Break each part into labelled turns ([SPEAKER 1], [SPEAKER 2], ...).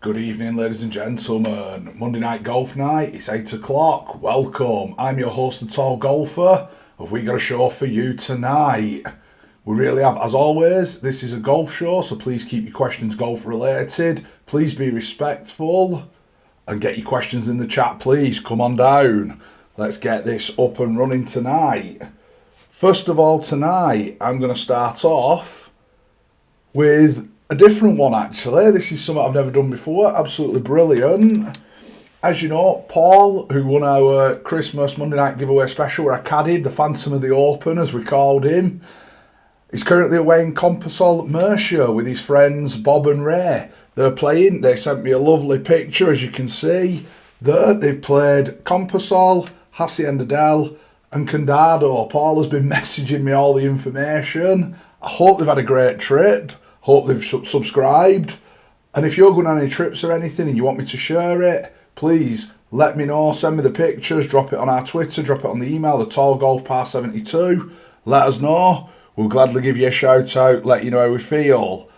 [SPEAKER 1] Good evening, ladies and gentlemen. Monday night golf night, it's 8 o'clock. Welcome. I'm your host, the Tall Golfer. Have we got a show for you tonight? We really have. As always, this is a golf show, so please keep your questions golf related. Please be respectful and get your questions in the chat, please. Come on down. Let's get this up and running tonight. First of all, tonight, I'm going to start off with a different one, actually. This is something I've never done before. Absolutely brilliant. As you know, Paul, who won our Christmas Monday night giveaway special where I caddied, the Phantom of the Open, as we called him, is currently away in Compasol, Mercia, with his friends Bob and Ray. They're playing. They sent me a lovely picture, as you can see. There, they've played Compasol, Hacienda del and Condado. Paul has been messaging me all the information. I hope they've had a great trip. Hope they've subscribed. And if you're going on any trips or anything and you want me to share it, please let me know. Send me the pictures. Drop it on our Twitter. Drop it on the email, the Tall Golf Par 72. Let us know. We'll gladly give you a shout out. Let you know how we feel.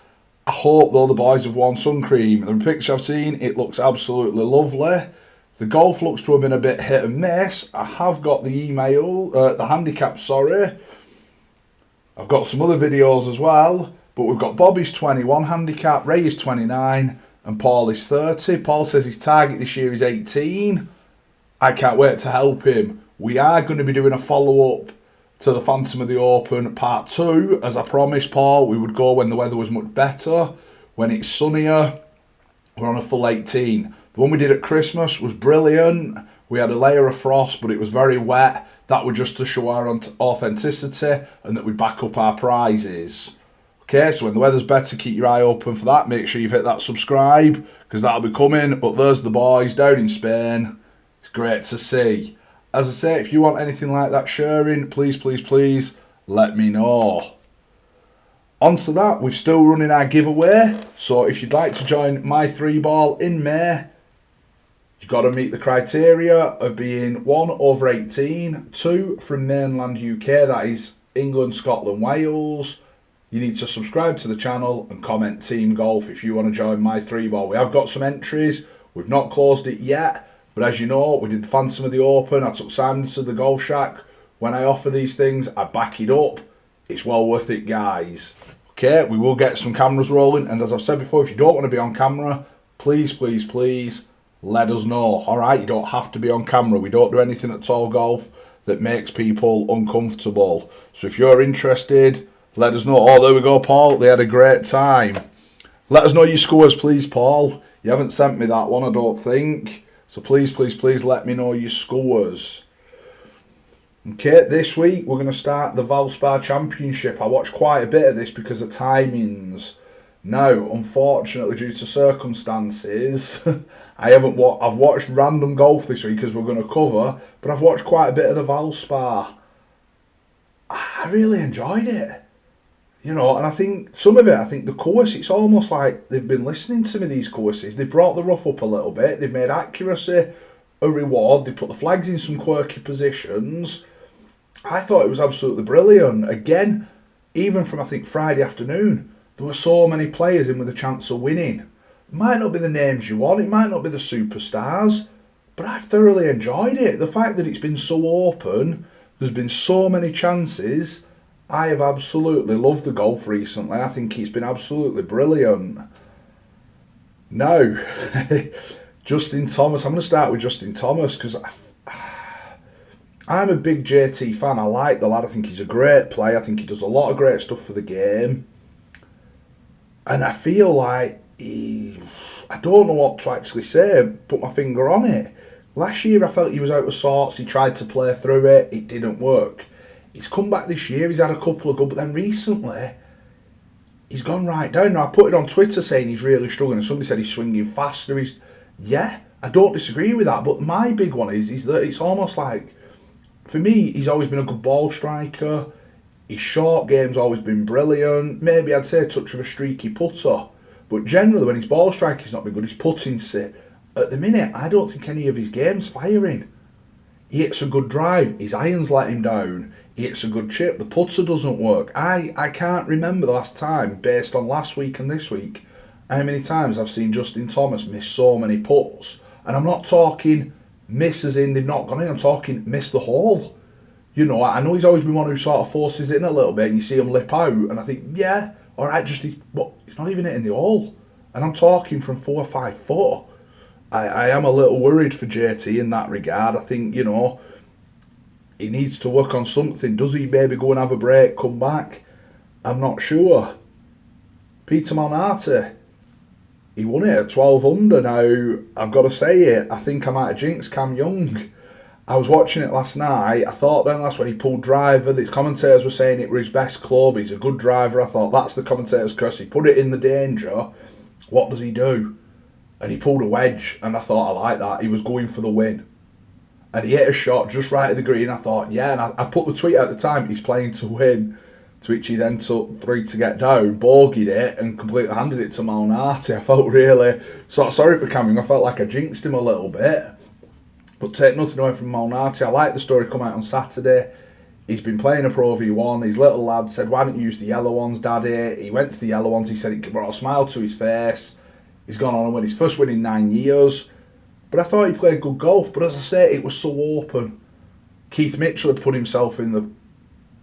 [SPEAKER 1] I hope, though, the boys have worn sun cream. The picture I've seen, it looks absolutely lovely. The golf looks to have been a bit hit and miss. I have got the email, the handicap, sorry. I've got some other videos as well. But we've got Bobby's 21 handicap, Ray is 29, and Paul is 30. Paul says his target this year is 18. I can't wait to help him. We are going to be doing a follow-up to the Phantom of the Open Part 2. As I promised Paul, we would go when the weather was much better, when it's sunnier. We're on a full 18. The one we did at Christmas was brilliant. We had a layer of frost, but it was very wet. That was just to show our authenticity and that we back up our prizes. Okay, so when the weather's better, keep your eye open for that. Make sure you've hit that subscribe, because that'll be coming. But there's the boys down in Spain. It's great to see. As I say, if you want anything like that sharing, please, please, please let me know. On to that, we're still running our giveaway. So if you'd like to join my 3-ball in May, you've got to meet the criteria of being 1 over 18, 2 from mainland UK, that is England, Scotland, Wales. You need to subscribe to the channel and comment Team Golf if you want to join my 3-ball. We have got some entries. We've not closed it yet. But as you know, we did the Phantom of the Open. I took Simon to the Golf Shack. When I offer these things, I back it up. It's well worth it, guys. Okay, we will get some cameras rolling. And as I've said before, if you don't want to be on camera, please, please, please let us know. All right, you don't have to be on camera. We don't do anything at Tall Golf that makes people uncomfortable. So if you're interested, let us know. Oh, there we go, Paul. They had a great time. Let us know your scores, please, Paul. You haven't sent me that one, I don't think. So please, please, please let me know your scores. Okay, this week we're going to start the Valspar Championship. I watched quite a bit of this because of timings. Now, unfortunately, due to circumstances, I've watched random golf this week as we're going to cover, but I've watched quite a bit of the Valspar. I really enjoyed it. You know, and I think some of it, I think the course, it's almost like they've been listening to me, these courses. They've brought the rough up a little bit. They've made accuracy a reward. They put the flags in some quirky positions. I thought it was absolutely brilliant. Again, even from, I think, Friday afternoon, there were so many players in with a chance of winning. It might not be the names you want. It might not be the superstars. But I've thoroughly enjoyed it. The fact that it's been so open, there's been so many chances. I have absolutely loved the golf recently. I think it's been absolutely brilliant. Now, Justin Thomas. I'm going to start with Justin Thomas because I'm a big JT fan. I like the lad. I think he's a great player. I think he does a lot of great stuff for the game. And I feel like I don't know what to actually say, put my finger on it. Last year I felt he was out of sorts. He tried to play through it. It didn't work. He's come back this year, he's had a couple of good, but then recently, he's gone right down. Now, I put it on Twitter saying he's really struggling, and somebody said he's swinging faster. Yeah, I don't disagree with that, but my big one is that it's almost like, for me, he's always been a good ball striker. His short game's always been brilliant. Maybe I'd say a touch of a streaky putter, but generally, when his ball striking's not been good, his putting's sit. At the minute, I don't think any of his game's firing. He hits a good drive, his irons let him down. He hits a good chip, the putter doesn't work. I can't remember the last time, based on last week and this week, how many times I've seen Justin Thomas miss so many putts, and I'm not talking miss as in they've not gone in, I'm talking miss the hole. You know, I know he's always been one who sort of forces it in a little bit, and you see him lip out, and I think, yeah, all right, he's not even hitting the hole. And I'm talking from 4 or 5 foot. I am a little worried for JT in that regard. I think, he needs to work on something. Does he maybe go and have a break, come back? I'm not sure. Peter Malnati, he won it at 12 under. Now, I've got to say it, I think I might have jinxed Cam Young. I was watching it last night. I thought then that's when he pulled driver. The commentators were saying it was his best club. He's a good driver. I thought that's the commentator's curse. He put it in the danger. What does he do? And he pulled a wedge, and I thought, I like that. He was going for the win. And he hit a shot just right at the green. I thought, yeah, and I put the tweet at the time, he's playing to win, to which he then took 3 to get down, bogeyed it, and completely handed it to Malnati. I felt really sort of sorry for Cam Young. I felt like I jinxed him a little bit. But take nothing away from Malnati. I like the story come out on Saturday. He's been playing a Pro V1. His little lad said, why don't you use the yellow ones, Daddy? He went to the yellow ones. He said it brought a smile to his face. He's gone on and won his first win in 9 years. But I thought he played good golf. But as I say, it was so open. Keith Mitchell had put himself in the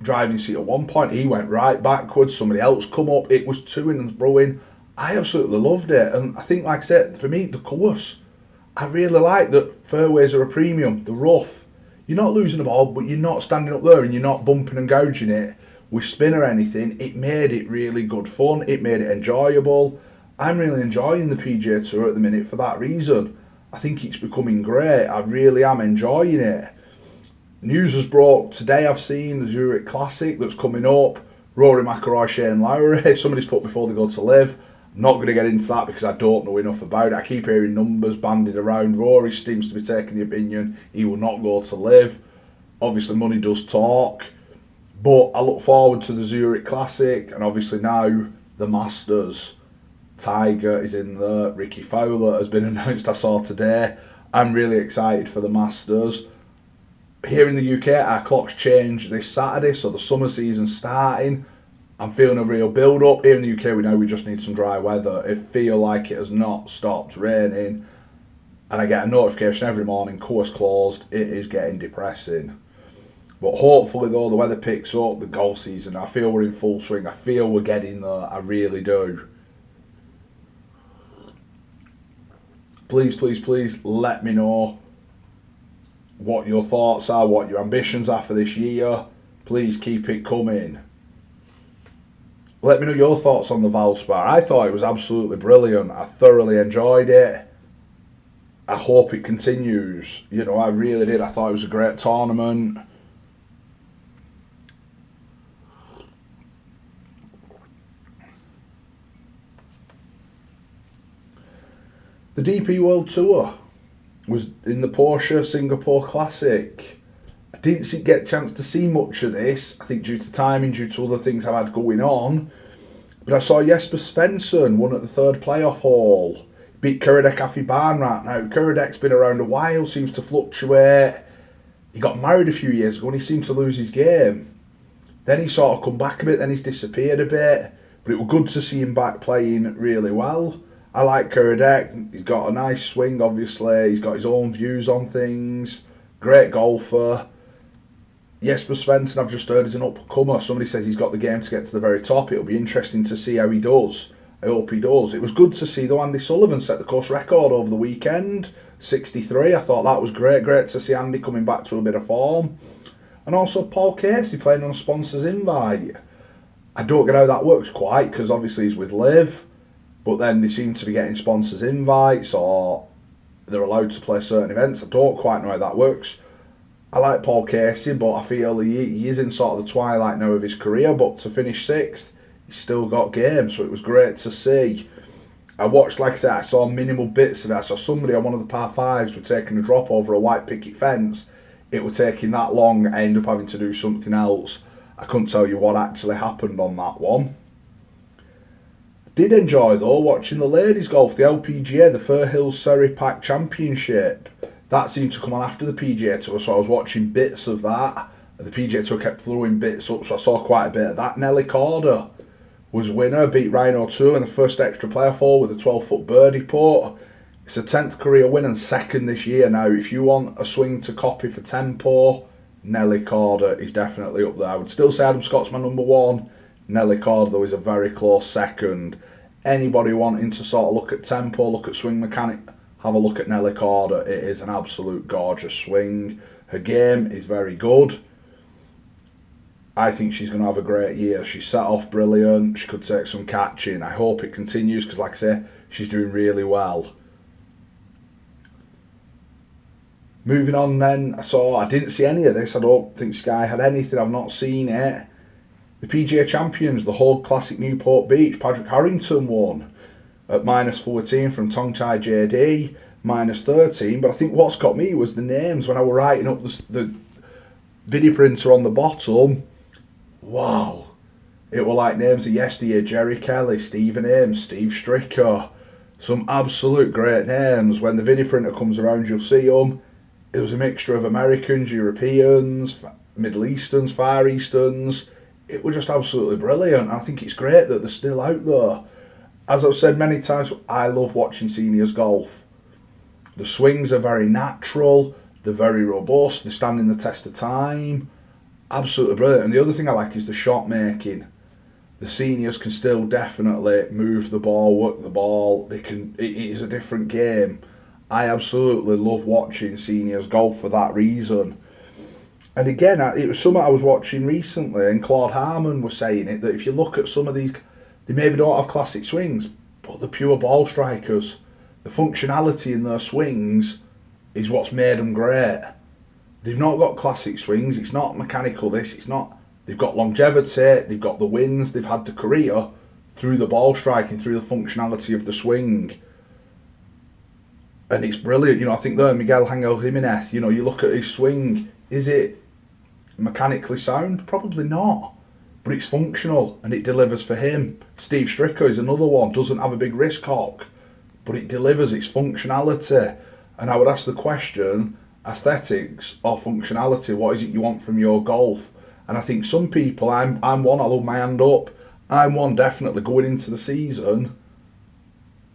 [SPEAKER 1] driving seat at one point. He went right backwards. Somebody else come up. It was to-ing and throwing. I absolutely loved it. And I think, like I said, for me, the course, I really like that fairways are a premium. The rough. You're not losing the ball, but you're not standing up there and you're not bumping and gouging it with spin or anything. It made it really good fun. It made it enjoyable. I'm really enjoying the PGA Tour at the minute for that reason. I think it's becoming great. I really am enjoying it. News has broke today. I've seen the Zurich Classic that's coming up. Rory McIlroy, Shane Lowry. Somebody's put before they go to live. I'm not going to get into that because I don't know enough about it. I keep hearing numbers bandied around. Rory seems to be taking the opinion he will not go to live. Obviously, money does talk. But I look forward to the Zurich Classic, and obviously now the Masters. Tiger is in there. Ricky Fowler has been announced, I saw today. I'm really excited for the Masters. Here in the UK, our clocks change this Saturday, so the summer season's starting. I'm feeling a real build-up. Here in the UK, we know we just need some dry weather. It feels like it has not stopped raining. And I get a notification every morning, course closed. It is getting depressing. But hopefully, though, the weather picks up, the golf season, I feel we're in full swing. I feel we're getting there. I really do. Please, please, please let me know what your thoughts are, what your ambitions are for this year. Please keep it coming. Let me know your thoughts on the Valspar. I thought it was absolutely brilliant. I thoroughly enjoyed it. I hope it continues. I really did. I thought it was a great tournament. The DP World Tour was in the Porsche Singapore Classic. I didn't get a chance to see much of this, I think due to timing, due to other things I've had going on. But I saw Jesper Svensson won at the third playoff hole. Beat Kuradek Afi Barnrat. Now, Kuradek's been around a while, seems to fluctuate. He got married a few years ago and he seemed to lose his game. Then he sort of come back a bit, then he's disappeared a bit. But it was good to see him back playing really well. I like Kuradek. He's got a nice swing, obviously. He's got his own views on things. Great golfer. Jesper Svensson, I've just heard, is an up-and-comer. Somebody says he's got the game to get to the very top. It'll be interesting to see how he does. I hope he does. It was good to see, though, Andy Sullivan set the course record over the weekend. 63. I thought that was great. Great to see Andy coming back to a bit of form. And also Paul Casey playing on a sponsor's invite. I don't get how that works quite, because obviously he's with Liv. But then they seem to be getting sponsors' invites, or they're allowed to play certain events. I don't quite know how that works. I like Paul Casey, but I feel he is in sort of the twilight now of his career. But to finish 6th, he's still got games, so it was great to see. I watched, like I said, I saw minimal bits of it. I saw somebody on one of the par 5s were taking a drop over a white picket fence. It was taking that long, I ended up having to do something else. I couldn't tell you what actually happened on that one. Did enjoy, though, watching the ladies golf, the LPGA, the Fir Hills Surrey Pack Championship. That seemed to come on after the PGA Tour, so I was watching bits of that. The PGA Tour kept throwing bits up, so I saw quite a bit of that. Nelly Corder was winner, beat Ryan O'Toole in the first extra playoff hole with a 12-foot birdie putt. It's a 10th career win and second this year now. If you want a swing to copy for tempo, Nelly Corder is definitely up there. I would still say Adam Scott's my number one. Nelly Corder, though, is a very close second. Anybody wanting to sort of look at tempo, look at swing mechanic, have a look at Nelly Corder. It is an absolute gorgeous swing. Her game is very good. I think she's going to have a great year. She's set off brilliant. She could take some catching. I hope it continues because, like I say, she's doing really well. Moving on then, I didn't see any of this. I don't think Sky had anything. I've not seen it. The PGA champions, the Hogue Classic Newport Beach, Patrick Harrington won at -14 from Tongchai JD, -13. But I think what's got me was the names when I were writing up the video printer on the bottom. Wow, it were like names of yesteryear: Jerry Kelly, Stephen Ames, Steve Stricker. Some absolute great names. When the video printer comes around, you'll see them. It was a mixture of Americans, Europeans, Middle Easterns, Far Easterns. It was just absolutely brilliant. I think it's great that they're still out there. As I've said many times, I love watching seniors golf. The swings are very natural, they're very robust, they're standing the test of time. Absolutely brilliant. And the other thing I like is the shot making. The seniors can still definitely move the ball, work the ball. It is a different game. I absolutely love watching seniors golf for that reason. And again, it was something I was watching recently, and Claude Harmon was saying it, that if you look at some of these, they maybe don't have classic swings, but they're pure ball strikers. The functionality in their swings is what's made them great. They've not got classic swings, it's not mechanical this, it's not, they've got longevity, they've got the wins, they've had the career through the ball striking, through the functionality of the swing. And it's brilliant, I think there, Miguel Angel Jimenez, you look at his swing, is it mechanically sound? Probably not, but it's functional and it delivers for him. Steve Stricker is another one, doesn't have a big wrist cock, but it delivers its functionality. And I would ask the question, aesthetics or functionality, what is it you want from your golf? And I think some people, I'm one, I love my hand up, I'm one definitely going into the season,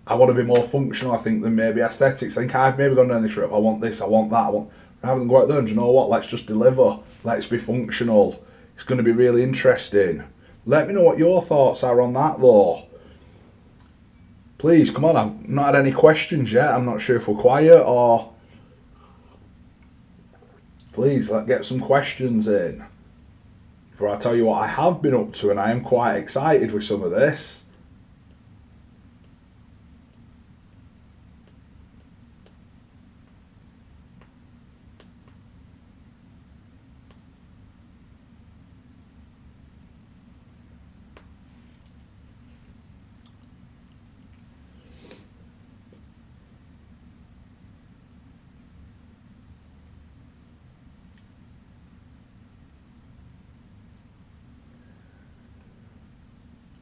[SPEAKER 1] I want to be more functional, I think, than maybe aesthetics. I think I've maybe gone down this route, I want this, I want that, rather than go out there and, you know what, let's just deliver, let's be functional. It's going to be really interesting. Let me know what your thoughts are on that though. Please, come on, I've not had any questions yet, I'm not sure if we're quiet or... Please, let's get some questions in. Before I tell you what I have been up to, and I am quite excited with some of this.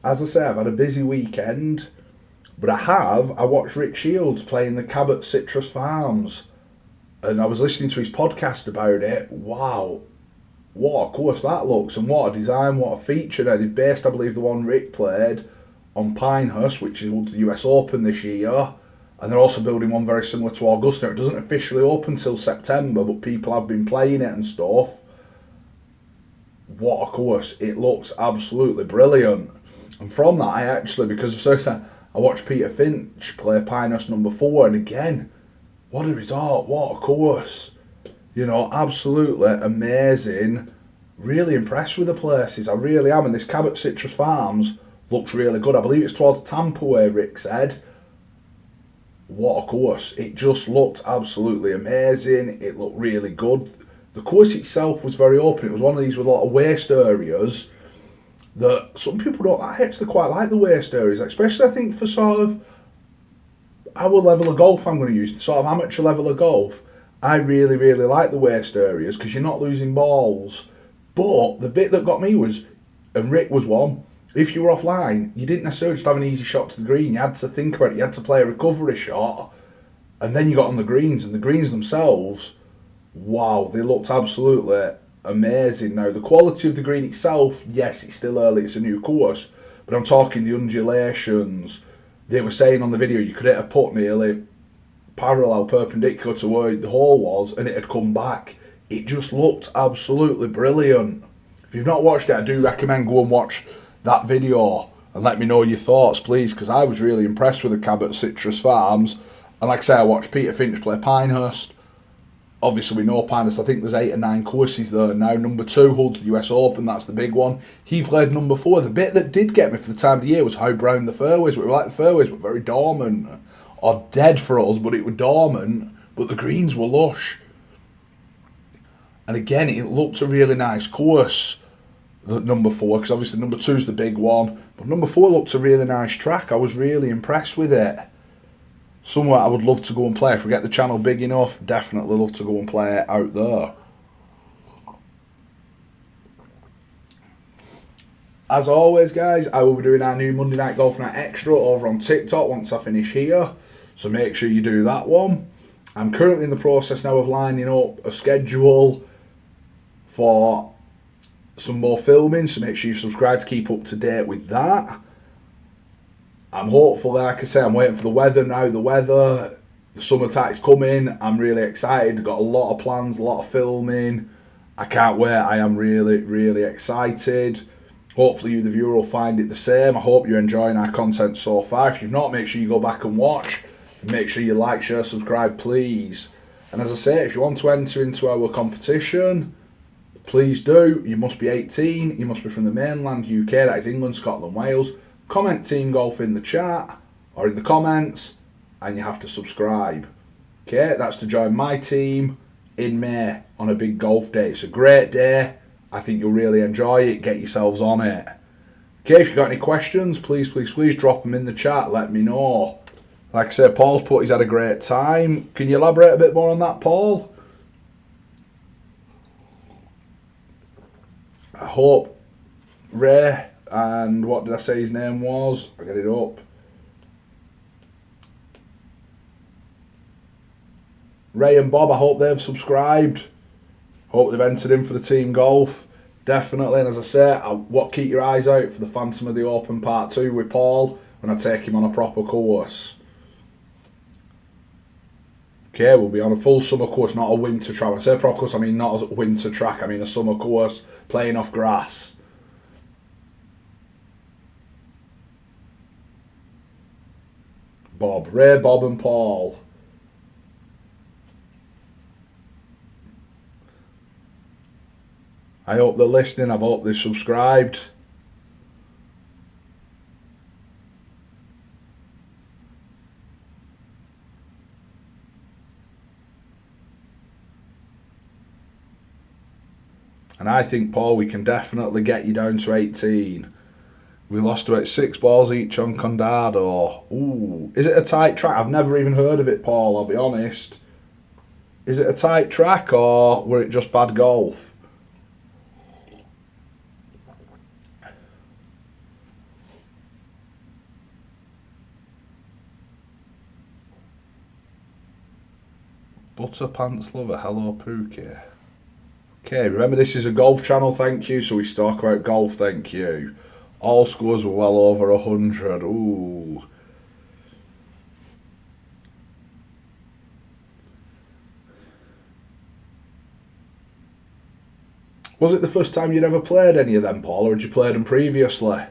[SPEAKER 1] As I say, I've had a busy weekend, but I watched Rick Shields playing the Cabot Citrus Farms, and I was listening to his podcast about it. Wow, what a course that looks, and what a design, what a feature. Now, they based, I believe, the one Rick played on Pinehurst, which is the US Open this year, and they're also building one very similar to Augusta. It doesn't officially open till September, but people have been playing it and stuff. What a course, it looks absolutely brilliant. And from that, I actually, because of certain, I watched Peter Finch play Pinehurst number 4, and again, what a result, what a course. Absolutely amazing. Really impressed with the places, I really am. And this Cabot Citrus Farms looks really good. I believe it's towards Tampa way, Rick said. What a course. It just looked absolutely amazing. It looked really good. The course itself was very open. It was one of these with a lot of waste areas that some people don't, I actually quite like the waste areas, especially I think for sort of our level of golf I'm going to use, sort of amateur level of golf. I really, really like the waste areas because you're not losing balls. But the bit that got me was, and Rick was one, if you were offline, you didn't necessarily just have an easy shot to the green. You had to think about it. You had to play a recovery shot, and then you got on the greens, and the greens themselves, wow, they looked absolutely amazing. Now, the quality of the green itself, yes, it's still early, it's a new course, but I'm talking the undulations. They were saying on the video you could hit a putt nearly parallel, perpendicular to where the hole was, and it had come back. It just looked absolutely brilliant. If you've not watched it, I do recommend go and watch that video and let me know your thoughts, please, because I was really impressed with the Cabot Citrus Farms. And like I say, I watched Peter Finch play Pinehurst. Obviously, we know Pinehurst. I think there's 8 or 9 courses there now. Number 2 holds the US Open. That's the big one. He played number 4. The bit that did get me for the time of the year was how brown the fairways were. Like the fairways were very dormant, or dead for us, but it were dormant. But the greens were lush. And again, it looked a really nice course, the number 4, because obviously number 2 is the big one. But number 4 looked a really nice track. I was really impressed with it. Somewhere I would love to go and play. If we get the channel big enough, definitely love to go and play it out there. As always, guys, I will be doing our new Monday Night Golf Night Extra over on TikTok once I finish here. So make sure you do that one. I'm currently in the process now of lining up a schedule for some more filming, so make sure you subscribe to keep up to date with that. I'm hopeful, like I say, I'm waiting for the weather now. The summer time's coming. I'm really excited. Got a lot of plans, a lot of filming. I can't wait. I am really, really excited. Hopefully you, the viewer, will find it the same. I hope you're enjoying our content so far. If you've not, make sure you go back and watch. Make sure you like, share, subscribe, please. And as I say, if you want to enter into our competition, please do. You must be 18. You must be from the mainland UK. That is England, Scotland, Wales. Comment Team Golf in the chat or in the comments, and you have to subscribe. Okay, that's to join my team in May on a big golf day. It's a great day. I think you'll really enjoy it. Get yourselves on it. Okay, if you've got any questions, please, please, please drop them in the chat. Let me know. Like I said, Paul's put he's had a great time. Can you elaborate a bit more on that, Paul? I hope Ray, and what did I say his name was? I'll get it up. Ray and Bob, I hope they've subscribed. Hope they've entered in for the team golf. Definitely, and as I say, keep your eyes out for the Phantom of the Open Part 2 with Paul when I take him on a proper course. Okay, we'll be on a full summer course, not a winter track. When I say proper course, I mean not a winter track, I mean a summer course, playing off grass. Bob, Ray, Bob and Paul. I hope they're listening, I hope they've subscribed. And I think, Paul, we can definitely get you down to 18. We lost about 6 balls each on Condado. Ooh, is it a tight track? I've never even heard of it, Paul, I'll be honest. Is it a tight track or were it just bad golf? Butter Pants Lover, hello Pookie. Okay, remember this is a golf channel, thank you, so we talk about golf, thank you. All scores were well over 100, ooh. Was it the first time you'd ever played any of them, Paul, or had you played them previously?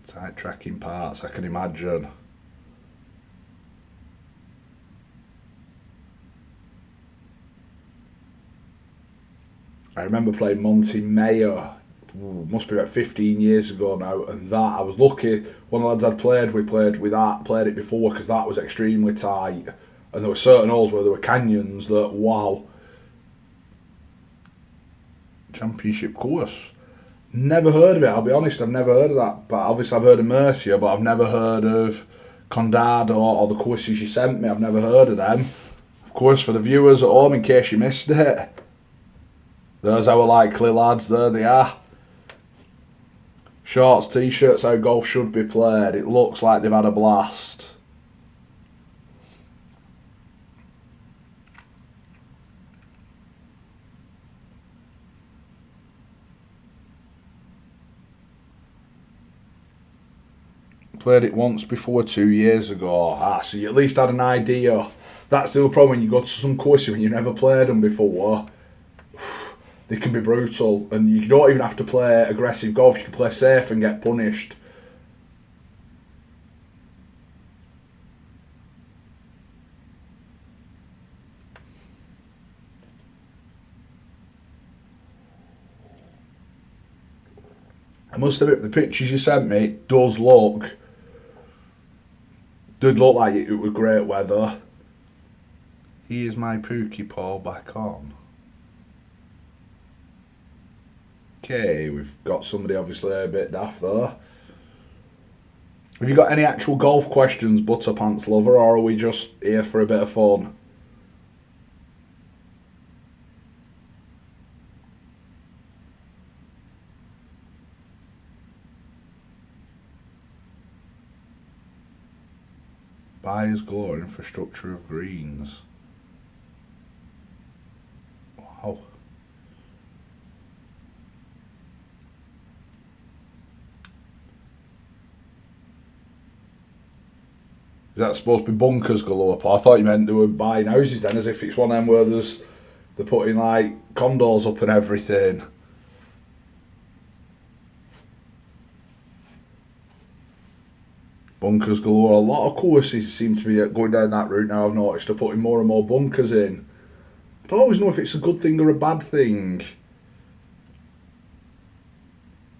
[SPEAKER 1] Tight tracking parts, I can imagine. I remember playing Monty Mayor, must be about 15 years ago now, and that, I was lucky, one of the lads I'd played, we played with that, played it before, because that was extremely tight, and there were certain holes where there were canyons that, wow. Championship course. Never heard of it, I'll be honest, I've never heard of that, but obviously I've heard of Mercia, but I've never heard of Condado or the courses you sent me, I've never heard of them. Of course, for the viewers at home, in case you missed it, there's our likely lads, there they are. Shorts, t-shirts, how golf should be played. It looks like they've had a blast. Played it once before 2 years ago. So you at least had an idea. That's the other problem when you go to some courses when you've never played them before. They can be brutal, and you don't even have to play aggressive golf. You can play safe and get punished. I must admit, the pictures you sent me did look like it was great weather. Here's my Pookie Paul back on. Okay, we've got somebody obviously a bit daft there. Have you got any actual golf questions, Butterpants Lover, or are we just here for a bit of fun? Buyers Glory Infrastructure of Greens. Wow. Is that supposed to be bunkers galore? I thought you meant they were buying houses then, as if it's one of them where they're putting like condos up and everything. Bunkers galore. A lot of courses seem to be going down that route now, I've noticed. They're putting more and more bunkers in. I don't always know if it's a good thing or a bad thing.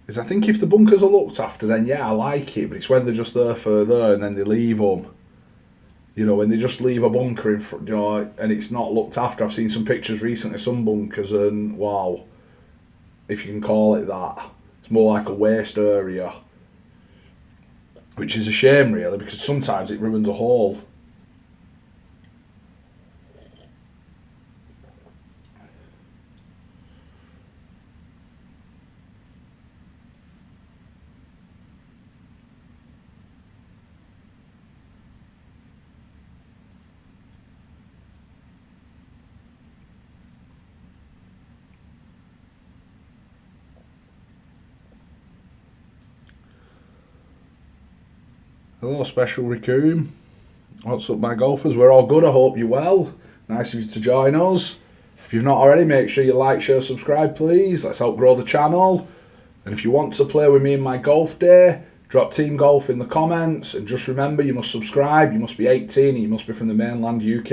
[SPEAKER 1] Because I think if the bunkers are looked after, then yeah, I like it. But it's when they're just there for there and then they leave them. You know, when they just leave a bunker in front, you know, and it's not looked after. I've seen some pictures recently, some bunkers, and wow, if you can call it that. It's more like a waste area. Which is a shame, really, because sometimes it ruins a hole. Hello, Special Raccoon. What's up, my golfers? We're all good, I hope you're well. Nice of you to join us. If you've not already, make sure you like, share, subscribe, please. Let's help grow the channel. And if you want to play with me in my golf day, drop Team Golf in the comments. And just remember, you must subscribe, you must be 18, and you must be from the mainland UK.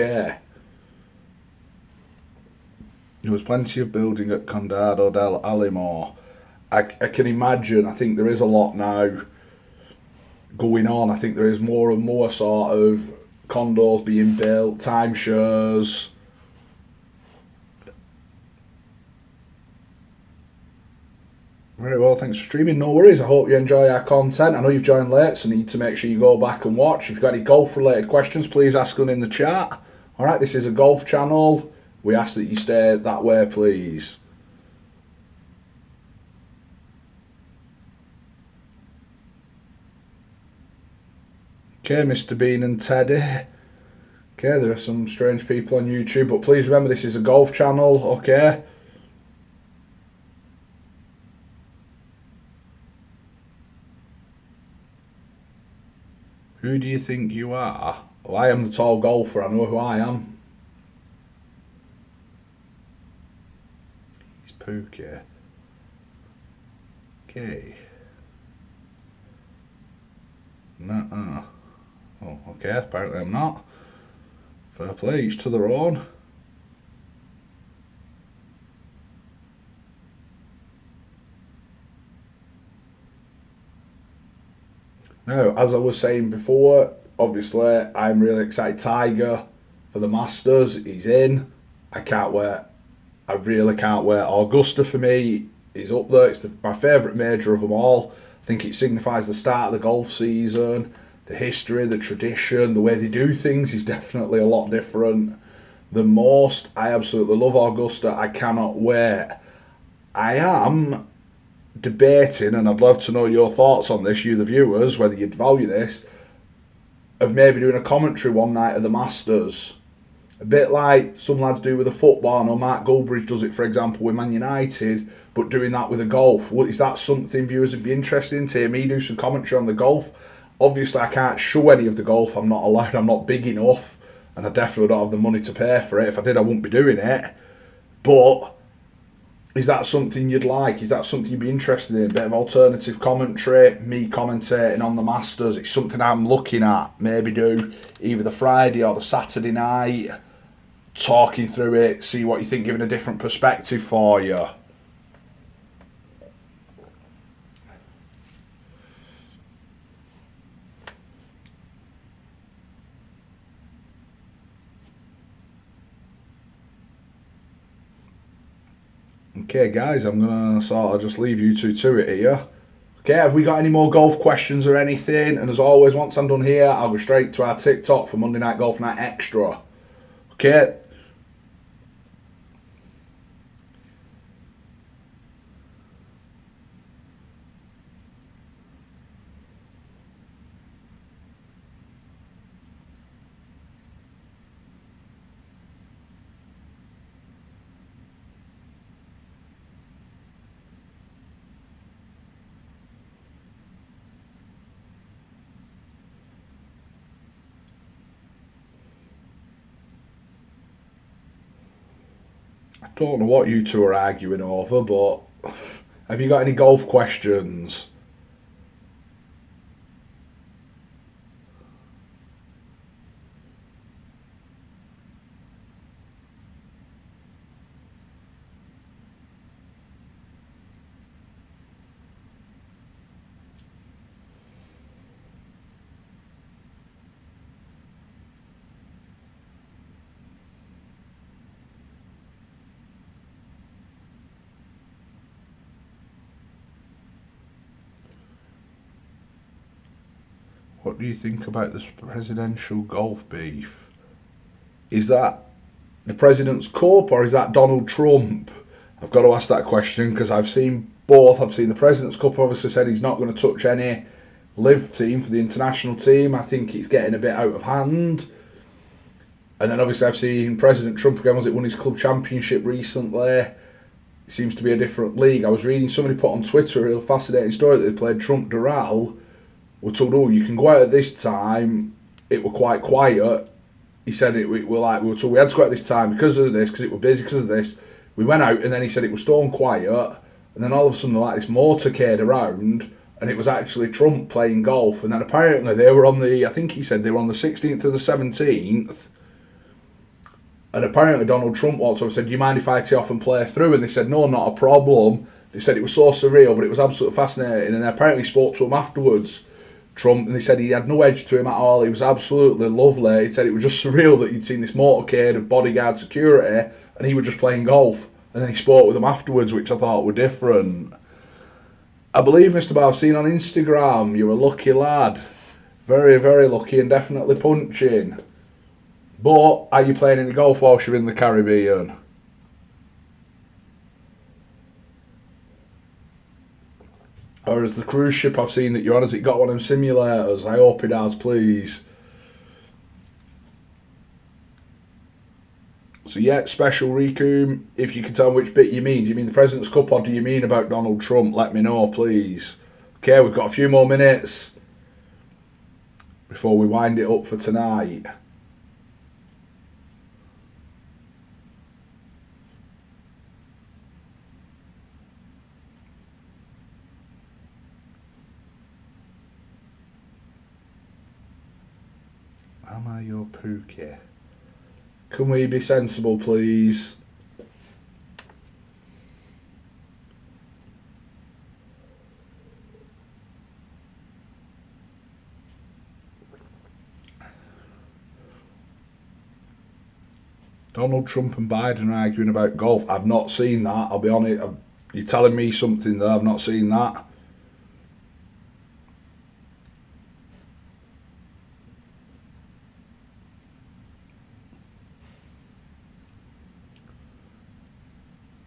[SPEAKER 1] There was plenty of building at Condado del Alimor. I can imagine, I think there is a lot now going on. I think there is more and more sort of condos being built, timeshares. Very well, thanks for streaming. No worries, I hope you enjoy our content. I know you've joined late, so you need to make sure you go back and watch. If you've got any golf related questions, please ask them in the chat. Alright, this is a golf channel. We ask that you stay that way, please. Okay, Mr. Bean and Teddy. Okay, there are some strange people on YouTube, but please remember this is a golf channel, okay? Who do you think you are? Well, I am the tall golfer, I know who I am. He's Pookie. Okay. Nuh-uh. Oh, okay, apparently I'm not. Fair play, each to their own. Now, as I was saying before, obviously I'm really excited. Tiger for the Masters, he's in. I can't wait. I really can't wait. Augusta for me is up there. It's my favourite major of them all. I think it signifies the start of the golf season. The history, the tradition, the way they do things is definitely a lot different than most. I absolutely love Augusta. I cannot wait. I am debating, and I'd love to know your thoughts on this, you the viewers, whether you'd value this, of maybe doing a commentary one night of the Masters. A bit like some lads do with the football. I know Mark Goldbridge does it, for example, with Man United, but doing that with the golf. Is that something viewers would be interested in? To hear me do some commentary on the golf? Obviously, I can't show any of the golf. I'm not allowed. I'm not big enough, and I definitely don't have the money to pay for it. If I did, I wouldn't be doing it. But is that something you'd like? Is that something you'd be interested in? A bit of alternative commentary, me commentating on the Masters. It's something I'm looking at. Maybe do either the Friday or the Saturday night, talking through it, see what you think, giving a different perspective for you. Okay, guys, I'm going to sort of just leave you two to it here. Okay, have we got any more golf questions or anything? And as always, once I'm done here, I'll go straight to our TikTok for Monday Night Golf Night Extra. Okay. I don't know what you two are arguing over, but have you got any golf questions? What do you think about this presidential golf beef? Is that the President's Cup or is that Donald Trump? I've got to ask that question because I've seen both. I've seen the President's Cup obviously said he's not going to touch any live team for the international team. I think it's getting a bit out of hand. And then obviously I've seen President Trump again, was it won his club championship recently? It seems to be a different league. I was reading somebody put on Twitter a real fascinating story that they played Trump Doral. We're told, oh, you can go out at this time. It were quite quiet. He said we were told we had to go out at this time because of this, because it were busy because of this. We went out and then he said it was stone quiet, and then all of a sudden like this motorcade around, and it was actually Trump playing golf. And then apparently they were on the, I think he said they were on the 16th or the 17th. And apparently Donald Trump walked over and said, do you mind if I tee off and play through? And they said, no, not a problem. They said it was so surreal, but it was absolutely fascinating. And they apparently spoke to him afterwards, Trump, and they said he had no edge to him at all. He was absolutely lovely. He said it was just surreal that you'd seen this motorcade of bodyguard security and he was just playing golf. And then he spoke with them afterwards, which I thought were different. I believe, Mr. Bow, I've seen on Instagram, you're a lucky lad. Very, very lucky and definitely punching. But are you playing any golf whilst you're in the Caribbean? Or has the cruise ship I've seen that you're on, has it got one of them simulators? I hope it has, please. So yeah, special Riku, if you can tell me which bit you mean. Do you mean the President's Cup or do you mean about Donald Trump? Let me know, please. Okay, we've got a few more minutes before we wind it up for tonight. Am I your Pookie? Can we be sensible, please? Donald Trump and Biden are arguing about golf. I've not seen that. I'll be honest. You're telling me something there. I've not seen that.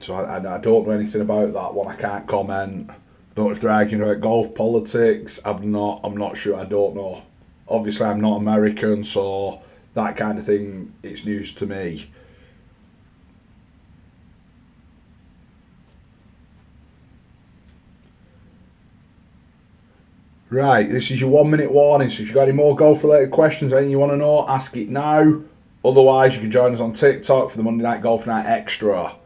[SPEAKER 1] So I don't know anything about that one. I can't comment. I don't know if they're arguing about golf politics. I'm not sure. I don't know. Obviously, I'm not American, so that kind of thing, it's news to me. Right, this is your 1 minute warning, so if you've got any more golf related questions, anything you want to know, ask it now. Otherwise, you can join us on TikTok for the Monday Night Golf Night Extra.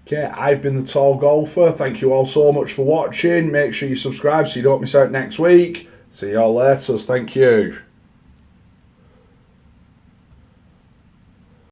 [SPEAKER 1] Okay, I've been the Tall Golfer. Thank you all so much for watching. Make sure you subscribe so you don't miss out next week. See you all later. Thank you.